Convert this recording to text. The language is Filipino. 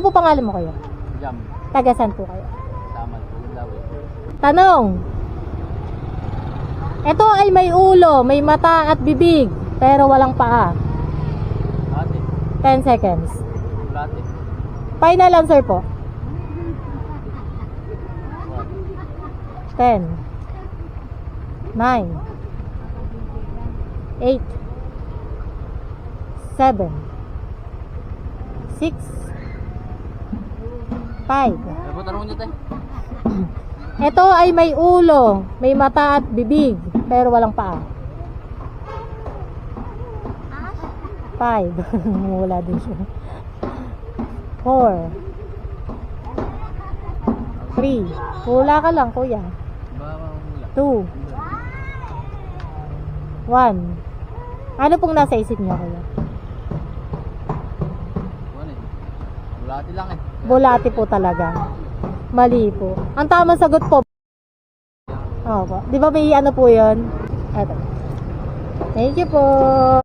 po pangalan mo kayo? Jam. Tagasan po kayo? Saman po. Lawi. Tanong. Ito ay may ulo, may mata at bibig, pero walang paa. Ate. 10 seconds. Ate. Final answer po. 10 9 8 7 6 5. Ano po tanong niyo, te? Ito ay may ulo, may mata at bibig, pero walang paa. 5. Wala din siya. 4 3. Hula ka lang, kuya. Baka wala. 2 1. Ano pong nasa isip niyo, kuya? Ano eh? Bulati lang eh. Bulati po talaga. Mali po. Ang tamang sagot po. Opo. Di ba may ano po yun? Eto. Thank you po.